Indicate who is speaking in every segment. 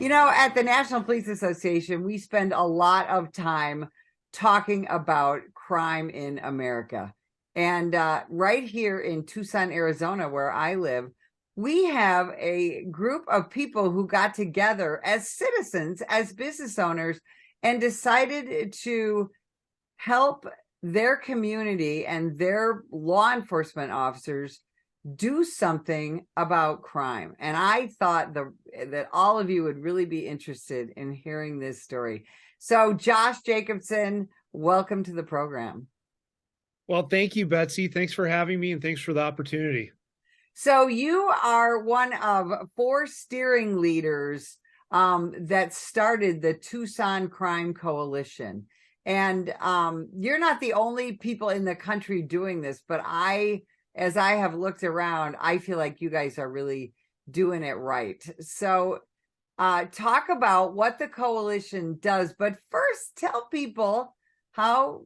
Speaker 1: At the National Police Association, we spend a lot of time talking about crime in America. And right here in Tucson, Arizona, where I live, we have a group of people who got together as citizens, as business owners, and decided to help their community and their law enforcement officers do something about crime. And I thought that all of you would really be interested in hearing this story. So, Josh Jacobsen, welcome to the program.
Speaker 2: Well, thank you, Betsy. Thanks for having me and thanks for the opportunity.
Speaker 1: So, you are one of four steering leaders that started the Tucson Crime Coalition. And you're not the only people in the country doing this, but as I have looked around, I feel like you guys are really doing it right. So talk about what the coalition does, but first tell people how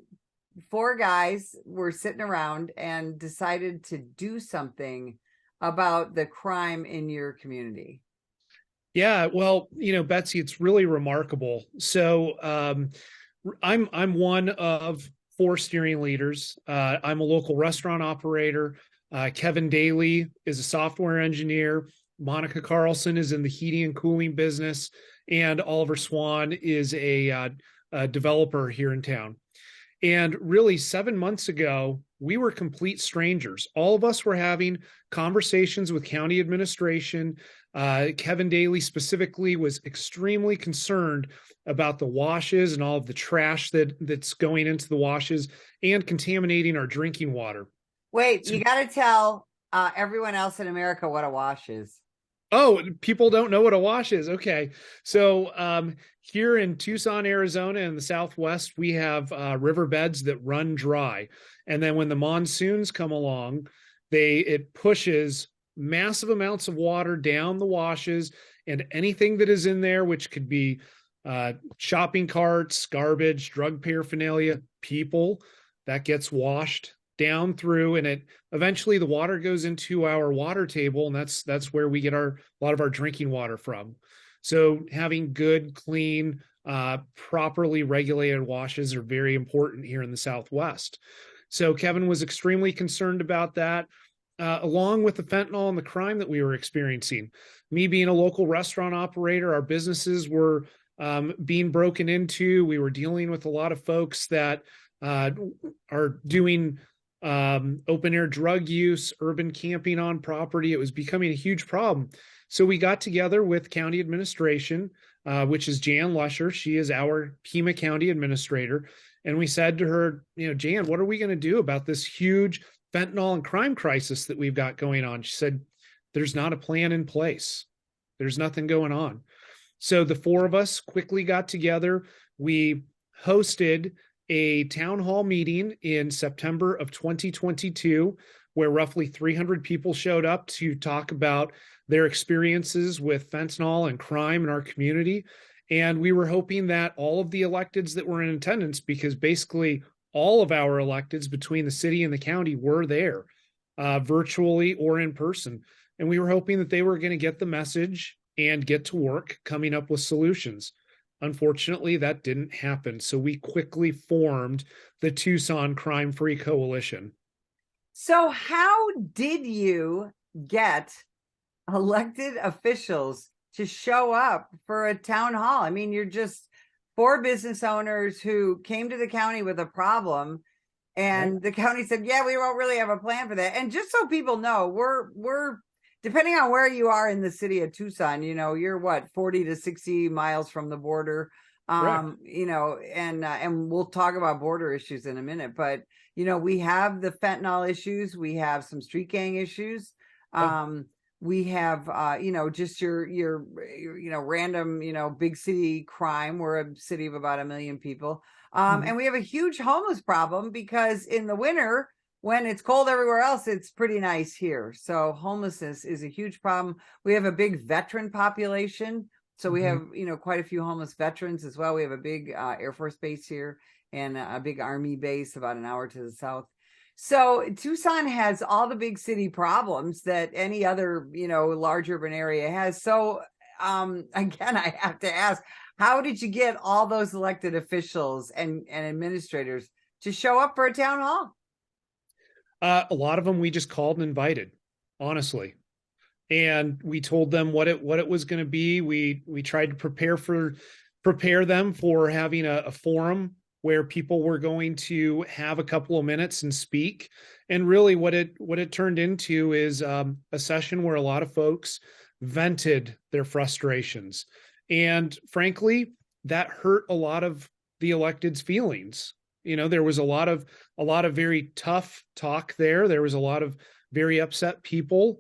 Speaker 1: four guys were sitting around and decided to do something about the crime in your community.
Speaker 2: Yeah, well, Betsy, it's really remarkable. So I'm one of four steering leaders. I'm a local restaurant operator. Kevin Daly is a software engineer. Monica Carlson is in the heating and cooling business, and Oliver Swan is a developer here in town. And really, 7 months ago, we were complete strangers. All of us were having conversations with county administration. Kevin Daly specifically was extremely concerned about the washes and all of the trash that's going into the washes and contaminating our drinking water.
Speaker 1: Wait,
Speaker 2: So,
Speaker 1: you got to tell everyone else in America what a wash is.
Speaker 2: oh, people don't know what a wash is. Okay. So here in Tucson, Arizona, in the Southwest, we have riverbeds that run dry. And then when the monsoons come along, it pushes massive amounts of water down the washes, and anything that is in there, which could be shopping carts, garbage, drug paraphernalia, people, that gets washed down through, and it eventually the water goes into our water table, and that's where we get a lot of our drinking water from. So having good, clean, properly regulated washes are very important here in the Southwest. So Kevin was extremely concerned about that, along with the fentanyl and the crime that we were experiencing. Me being a local restaurant operator, our businesses were being broken into. We were dealing with a lot of folks that are doing open air drug use, urban camping on property. It was becoming a huge problem. So we got together with county administration, which is Jan Lusher. She is our Pima County administrator. And we said to her, Jan, what are we going to do about this huge fentanyl and crime crisis that we've got going on? She said, there's not a plan in place. There's nothing going on. So the four of us quickly got together. We hosted a town hall meeting in September of 2022, where roughly 300 people showed up to talk about their experiences with fentanyl and crime in our community. And we were hoping that all of the electeds that were in attendance, because basically all of our electeds between the city and the county were there, virtually or in person. And we were hoping that they were going to get the message and get to work coming up with solutions. Unfortunately, that didn't happen. So we quickly formed the Tucson Crime Free Coalition.
Speaker 1: So how did you get elected officials to show up for a town hall? I mean, you're just four business owners who came to the county with a problem, and the county said, yeah, we don't really have a plan for that. And just so people know, we're depending on where you are in the city of Tucson, you're what, 40 to 60 miles from the border. And we'll talk about border issues in a minute, but we have the fentanyl issues, we have some street gang issues. We have just your random big city crime. We're a city of about 1 million people. And we have a huge homeless problem because in the winter, when it's cold everywhere else, it's pretty nice here. So homelessness is a huge problem. We have a big veteran population. So we have, quite a few homeless veterans as well. We have a big Air Force base here and a big Army base about an hour to the south. So Tucson has all the big city problems that any other, large urban area has. So again, I have to ask, how did you get all those elected officials and administrators to show up for a town hall?
Speaker 2: A lot of them we just called and invited, honestly. And we told them what it was going to be. We tried to prepare them for having a forum where people were going to have a couple of minutes and speak. And really what it turned into is a session where a lot of folks vented their frustrations. And frankly, that hurt a lot of the electeds' feelings. You know, there was a lot of very tough talk there. There was a lot of very upset people.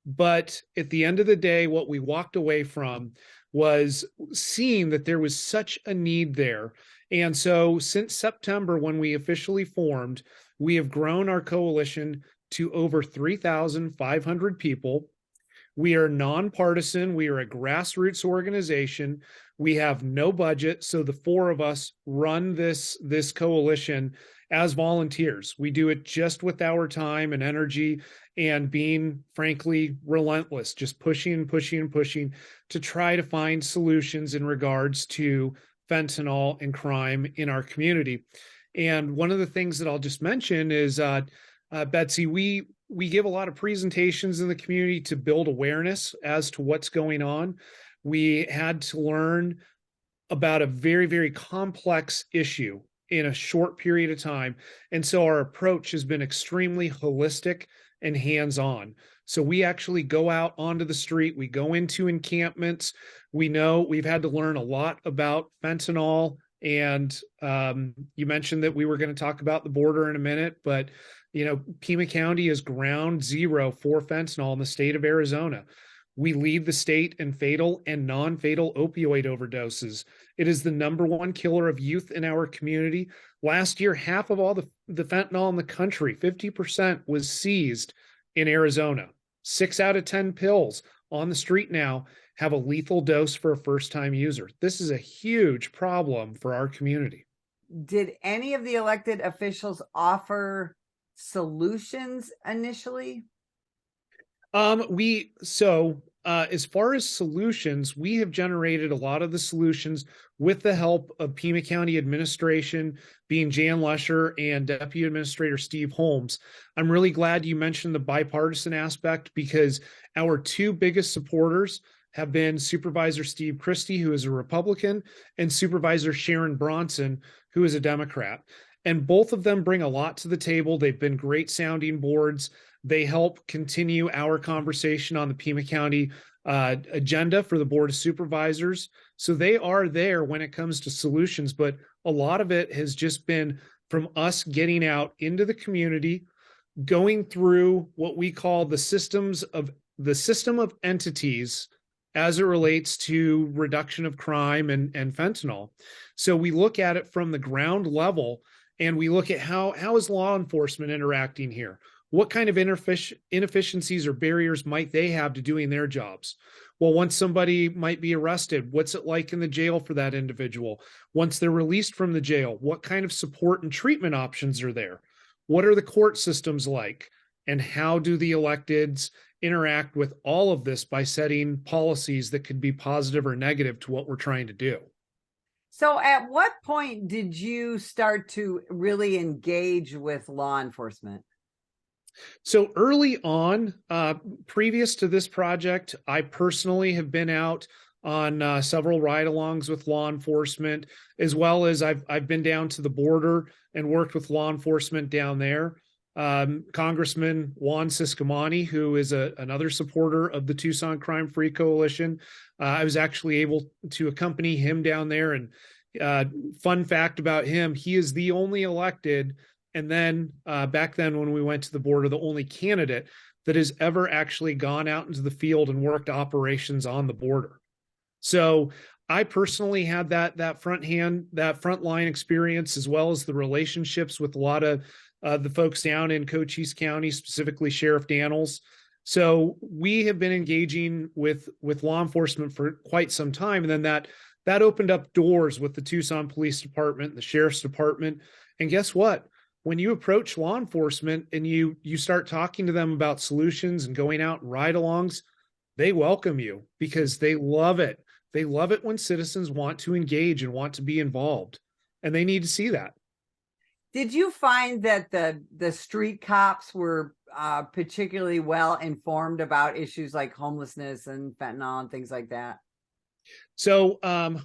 Speaker 2: But at the end of the day, what we walked away from was seeing that there was such a need there. And so since September, when we officially formed, we have grown our coalition to over 3,500 people. We are nonpartisan. We are a grassroots organization. We have no budget. So the four of us run this coalition as volunteers. We do it just with our time and energy and being, frankly, relentless, just pushing and pushing and pushing to try to find solutions in regards to fentanyl and crime in our community. And one of the things that I'll just mention is, Betsy, we give a lot of presentations in the community to build awareness as to what's going on. We had to learn about a very, very complex issue in a short period of time. And so our approach has been extremely holistic and hands-on. So we actually go out onto the street, we go into encampments. We know we've had to learn a lot about fentanyl. And you mentioned that we were going to talk about the border in a minute, but you know, Pima County is ground zero for fentanyl in the state of Arizona. We lead the state in fatal and non-fatal opioid overdoses. It is the number one killer of youth in our community. Last year, half of all the fentanyl in the country, 50%, was seized in Arizona. 6 out of 10 pills on the street now have a lethal dose for a first-time user. This is a huge problem for our community.
Speaker 1: Did any of the elected officials offer solutions initially?
Speaker 2: As far as solutions, we have generated a lot of the solutions with the help of Pima County administration, being Jan Lesher and Deputy Administrator Steve Holmes. I'm really glad you mentioned the bipartisan aspect, because our two biggest supporters have been Supervisor Steve Christie, who is a Republican, and Supervisor Sharon Bronson, who is a Democrat. And both of them bring a lot to the table. They've been great sounding boards. They help continue our conversation on the Pima County agenda for the Board of Supervisors. So they are there when it comes to solutions, but a lot of it has just been from us getting out into the community, going through what we call the system of entities as it relates to reduction of crime and fentanyl. So we look at it from the ground level, and we look at how is law enforcement interacting here? What kind of inefficiencies or barriers might they have to doing their jobs? Well, once somebody might be arrested, what's it like in the jail for that individual? Once they're released from the jail, what kind of support and treatment options are there? What are the court systems like? And how do the electeds interact with all of this by setting policies that could be positive or negative to what we're trying to do?
Speaker 1: So at what point did you start to really engage with law enforcement?
Speaker 2: So early on, previous to this project, I personally have been out on several ride-alongs with law enforcement, as well as I've been down to the border and worked with law enforcement down there. Congressman Juan Ciscomani, who is another supporter of the Tucson Crime Free Coalition, I was actually able to accompany him down there. And fun fact about him, he is the only elected, and then back then when we went to the border, the only candidate that has ever actually gone out into the field and worked operations on the border. So I personally had that front line experience, as well as the relationships with a lot of the folks down in Cochise County, specifically Sheriff Daniels. So we have been engaging with law enforcement for quite some time. And then that opened up doors with the Tucson Police Department, the Sheriff's Department. And guess what? When you approach law enforcement and you start talking to them about solutions and going out and ride-alongs, they welcome you because they love it. They love it when citizens want to engage and want to be involved, and they need to see that.
Speaker 1: Did you find that the street cops were particularly well informed about issues like homelessness and fentanyl and things like that?
Speaker 2: So,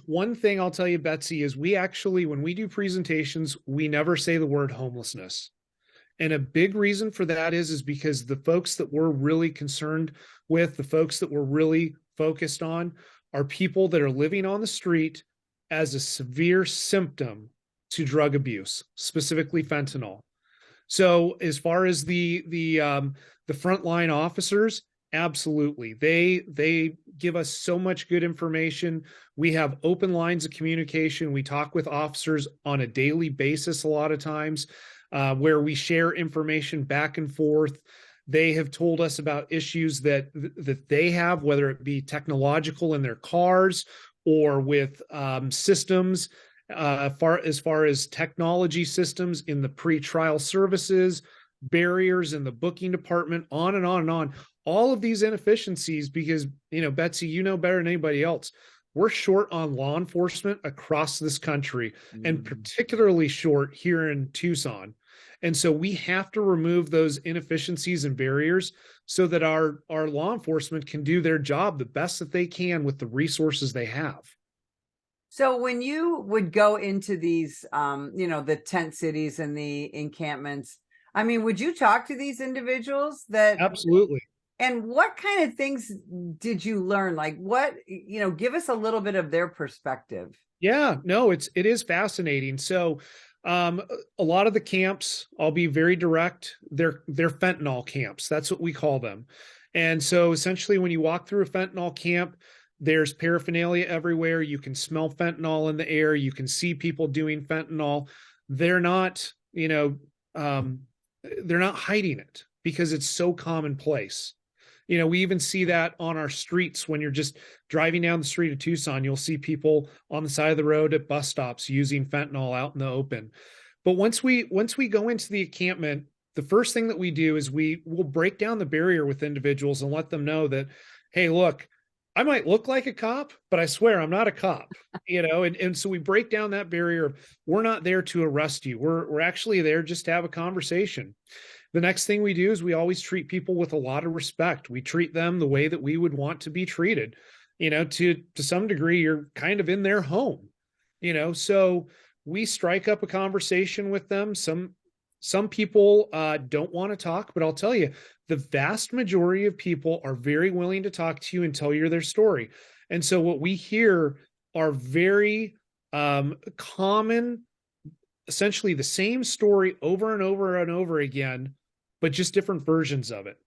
Speaker 2: one thing I'll tell you, Betsy, is we actually, when we do presentations, we never say the word homelessness. And a big reason for that is because the folks that we're really concerned with, the folks that we're really focused on, are people that are living on the street as a severe symptom to drug abuse, specifically fentanyl. So as far as the frontline officers, absolutely, they give us so much good information. We have open lines of communication. We talk with officers on a daily basis a lot of times, where we share information back and forth. They have told us about issues that they have, whether it be technological in their cars or with systems, as far as technology systems in the pre-trial services, barriers in the booking department, on and on and on. All of these inefficiencies, because, Betsy, you know better than anybody else, we're short on law enforcement across this country, and particularly short here in Tucson. And so we have to remove those inefficiencies and barriers so that our law enforcement can do their job the best that they can with the resources they have.
Speaker 1: So when you would go into these, the tent cities and the encampments, I mean, would you talk to these individuals that?
Speaker 2: Absolutely.
Speaker 1: And what kind of things did you learn? Like what, give us a little bit of their perspective.
Speaker 2: Yeah, no, it is fascinating. So, a lot of the camps, I'll be very direct, they're fentanyl camps. That's what we call them. And so essentially when you walk through a fentanyl camp, there's paraphernalia everywhere. You can smell fentanyl in the air. You can see people doing fentanyl. They're not, they're not hiding it because it's so commonplace. We even see that on our streets when you're just driving down the street of Tucson. You'll see people on the side of the road at bus stops using fentanyl out in the open. But once we go into the encampment, the first thing that we do is we will break down the barrier with individuals and let them know that, hey, look, I might look like a cop, but I swear I'm not a cop, and so we break down that barrier. We're not there to arrest you. We're actually there just to have a conversation. The next thing we do is we always treat people with a lot of respect. We treat them the way that we would want to be treated. To some degree, you're kind of in their home, so we strike up a conversation with them. Some people don't want to talk, but I'll tell you, the vast majority of people are very willing to talk to you and tell you their story. And so what we hear are very common, essentially the same story over and over and over again, but just different versions of it.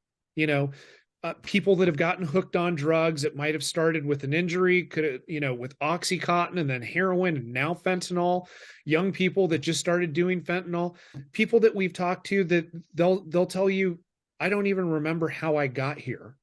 Speaker 2: People that have gotten hooked on drugs, it might have started with an injury, with Oxycontin and then heroin and now fentanyl. Young people that just started doing fentanyl. People that we've talked to that they'll tell you, I don't even remember how I got here.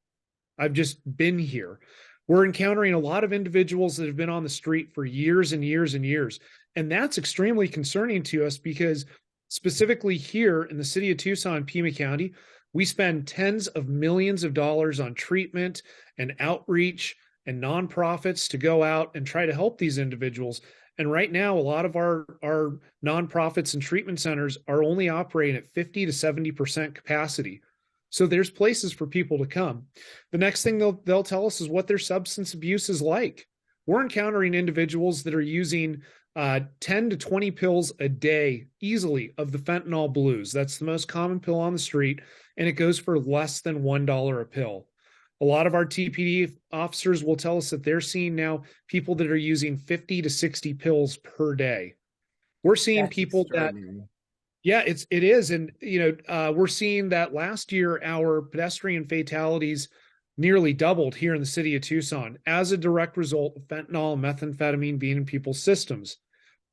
Speaker 2: I've just been here. We're encountering a lot of individuals that have been on the street for years and years and years. And that's extremely concerning to us because specifically here in the city of Tucson, Pima County, we spend tens of millions of dollars on treatment and outreach and nonprofits to go out and try to help these individuals. And right now, a lot of our nonprofits and treatment centers are only operating at 50 to 70% capacity. So there's places for people to come. The next thing they'll tell us is what their substance abuse is like. We're encountering individuals that are using 10 to 20 pills a day easily of the fentanyl blues. That's the most common pill on the street, and it goes for less than $1 a pill. A lot of our TPD officers will tell us that they're seeing now people that are using 50 to 60 pills per day. We're seeing
Speaker 1: That's
Speaker 2: people that, yeah, it is. And, we're seeing that last year, our pedestrian fatalities nearly doubled here in the city of Tucson as a direct result of fentanyl and methamphetamine being in people's systems.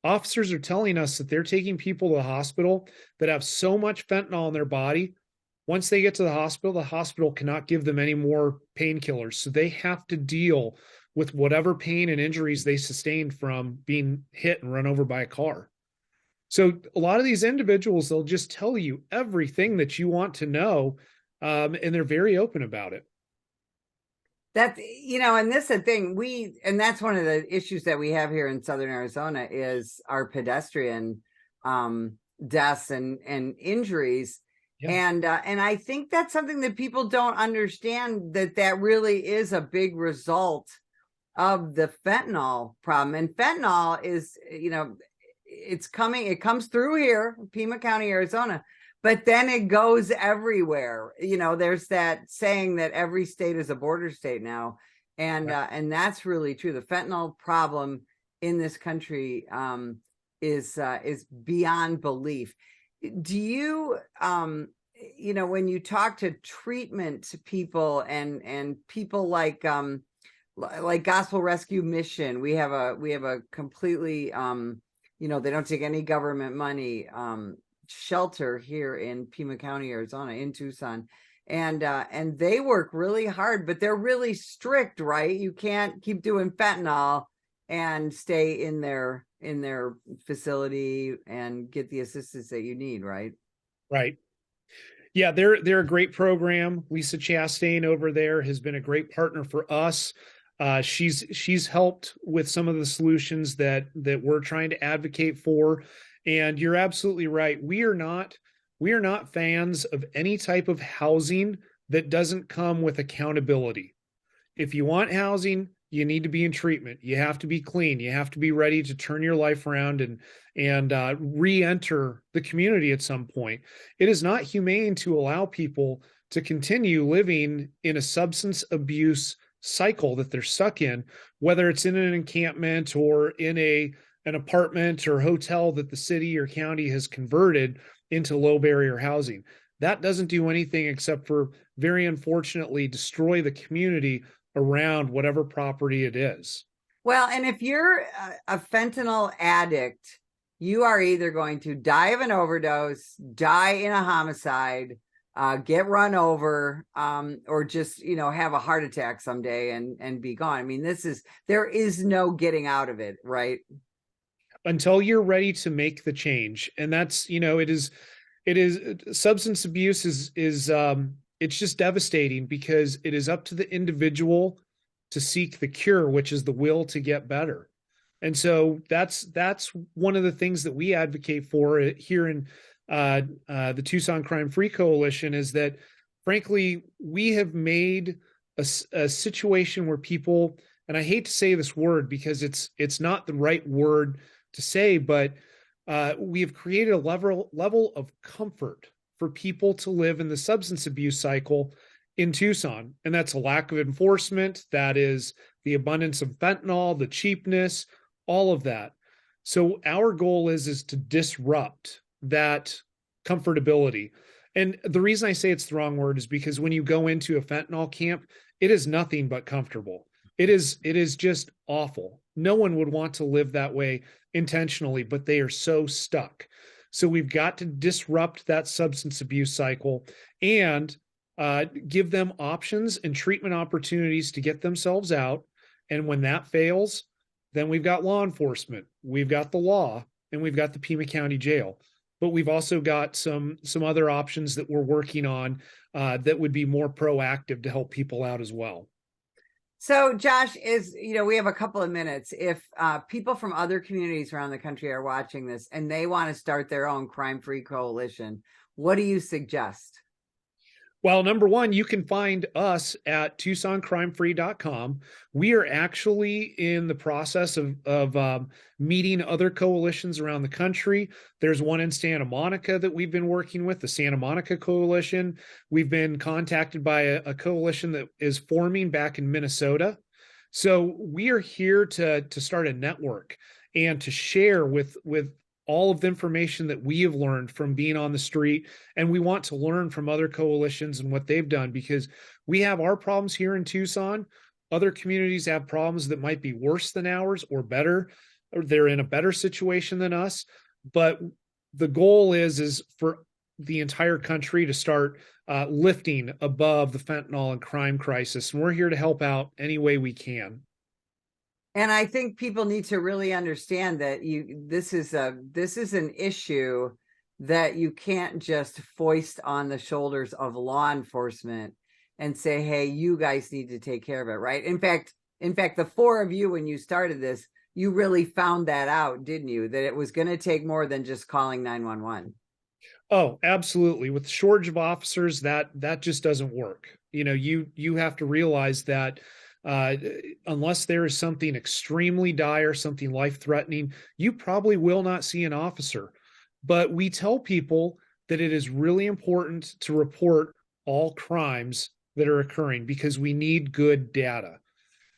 Speaker 2: Officers are telling us that they're taking people to the hospital that have so much fentanyl in their body. Once they get to the hospital cannot give them any more painkillers. So they have to deal with whatever pain and injuries they sustained from being hit and run over by a car. So a lot of these individuals, they'll just tell you everything that you want to know, and they're very open about it.
Speaker 1: That, and this is the thing, and that's one of the issues that we have here in Southern Arizona is our pedestrian deaths and injuries.
Speaker 2: Yeah.
Speaker 1: And I think that's something that people don't understand, that really is a big result of the fentanyl problem. And fentanyl is, it comes through here, Pima County, Arizona, but then it goes everywhere. There's that saying that every state is a border state now. And that's really true. The fentanyl problem in this country is beyond belief. Do you, when you talk to treatment people and people like Gospel Rescue Mission, we have a completely, they don't take any government money, shelter here in Pima County, Arizona, in Tucson. And they work really hard, but they're really strict, right? You can't keep doing fentanyl and stay in their facility and get the assistance that you need, right?
Speaker 2: Right. Yeah, they're a great program. Lisa Chastain over there has been a great partner for us. She's helped with some of the solutions that we're trying to advocate for. And you're absolutely right. We are not fans of any type of housing that doesn't come with accountability. If you want housing, you need to be in treatment. You have to be clean. You have to be ready to turn your life around and re-enter the community at some point. It is not humane to allow people to continue living in a substance abuse cycle that they're stuck in, whether it's in an encampment or in an apartment or hotel that the city or county has converted into low barrier housing. That doesn't do anything except for, very unfortunately, destroy the community around whatever property it is.
Speaker 1: Well, and if you're a fentanyl addict, you are either going to die of an overdose, die in a homicide, get run over, or just, have a heart attack someday and be gone. I mean, there is no getting out of it, right?
Speaker 2: Until you're ready to make the change. And that's, it is substance abuse is it's just devastating because it is up to the individual to seek the cure, which is the will to get better. And so that's one of the things that we advocate for here in the Tucson Crime Free Coalition, is that, frankly, we have made a situation where people, and I hate to say this word because it's not the right word to say, but we have created a level of comfort for people to live in the substance abuse cycle in Tucson. And that's a lack of enforcement. That is the abundance of fentanyl, the cheapness, all of that. So our goal is to disrupt that comfortability. And the reason I say it's the wrong word is because when you go into a fentanyl camp, it is nothing but comfortable. It is just awful. No one would want to live that way intentionally, but they are so stuck. So we've got to disrupt that substance abuse cycle and give them options and treatment opportunities to get themselves out. And when that fails, then we've got law enforcement, we've got the law, and we've got the Pima County Jail. But we've also got some other options that we're working on that would be more proactive to help people out as well.
Speaker 1: So, Josh, we have a couple of minutes. If people from other communities around the country are watching this and they want to start their own crime-free coalition, what do you suggest?
Speaker 2: Well, number one, you can find us at TucsonCrimeFree.com. We are actually in the process of meeting other coalitions around the country. There's one in Santa Monica that we've been working with, the Santa Monica Coalition. We've been contacted by a coalition that is forming back in Minnesota. So we are here to start a network and to share with all of the information that we have learned from being on the street. And we want to learn from other coalitions and what they've done, because we have our problems here in Tucson. Other communities have problems that might be worse than ours or better, or they're in a better situation than us. But the goal is for the entire country to start lifting above the fentanyl and crime crisis. And we're here to help out any way we can.
Speaker 1: And I think people need to really understand that this is an issue that you can't just foist on the shoulders of law enforcement. and say, hey, you guys need to take care of it, right? In fact, the four of you, when you started this, you really found that out, didn't you? That it was going to take more than just calling 911.
Speaker 2: Oh, absolutely. With the shortage of officers, that just doesn't work. You have to realize that unless there is something extremely dire, something life-threatening, you probably will not see an officer. But we tell people that it is really important to report all crimes that are occurring because we need good data.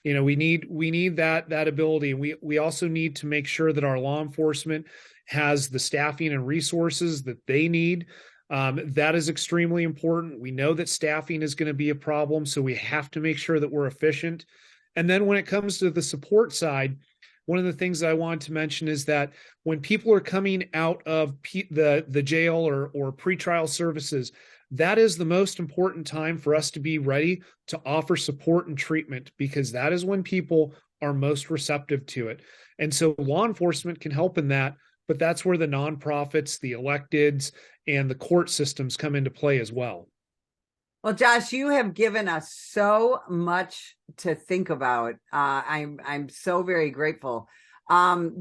Speaker 2: We need that ability. We also need to make sure that our law enforcement has the staffing and resources that they need. That is extremely important. We know that staffing is going to be a problem, so we have to make sure that we're efficient. And then when it comes to the support side, one of the things that I want to mention is that when people are coming out of the jail or pretrial services, that is the most important time for us to be ready to offer support and treatment, because that is when people are most receptive to it. And so law enforcement can help in that, but that's where the nonprofits, the electeds, and the court systems come into play as well.
Speaker 1: Well, Josh, you have given us so much to think about. I'm so very grateful.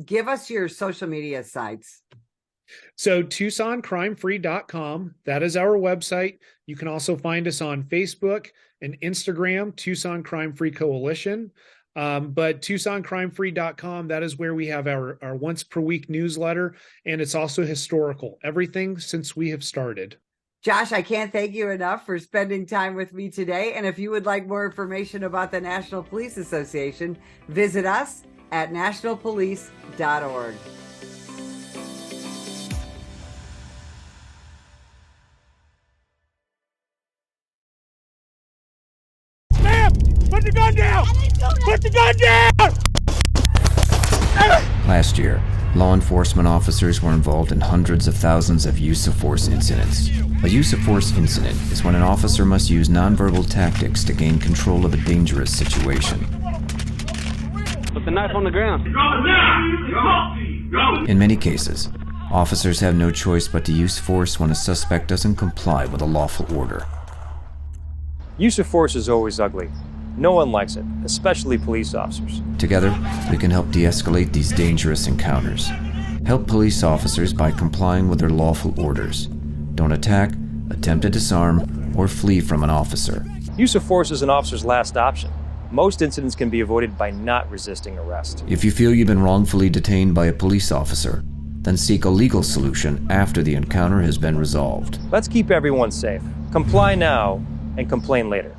Speaker 1: Give us your social media sites.
Speaker 2: So TucsonCrimeFree.com, that is our website. You can also find us on Facebook and Instagram, Tucson Crime Free Coalition. But TucsonCrimeFree.com, that is where we have our once per week newsletter, and it's also historical, everything since we have started.
Speaker 1: Josh, I can't thank you enough for spending time with me today. And if you would like more information about the National Police Association, visit us at nationalpolice.org.
Speaker 3: Ma'am, put the gun down! Put the gun down!
Speaker 4: Last year, law enforcement officers were involved in hundreds of thousands of use of force incidents. A use of force incident is when an officer must use nonverbal tactics to gain control of a dangerous situation.
Speaker 5: Put the knife on the ground.
Speaker 4: In many cases, officers have no choice but to use force when a suspect doesn't comply with a lawful order.
Speaker 6: Use of force is always ugly. No one likes it, especially police officers.
Speaker 4: Together, we can help de-escalate these dangerous encounters. Help police officers by complying with their lawful orders. Don't attack, attempt to disarm, or flee from an officer.
Speaker 6: Use of force is an officer's last option. Most incidents can be avoided by not resisting arrest.
Speaker 4: If you feel you've been wrongfully detained by a police officer, then seek a legal solution after the encounter has been resolved.
Speaker 6: Let's keep everyone safe. Comply now and complain later.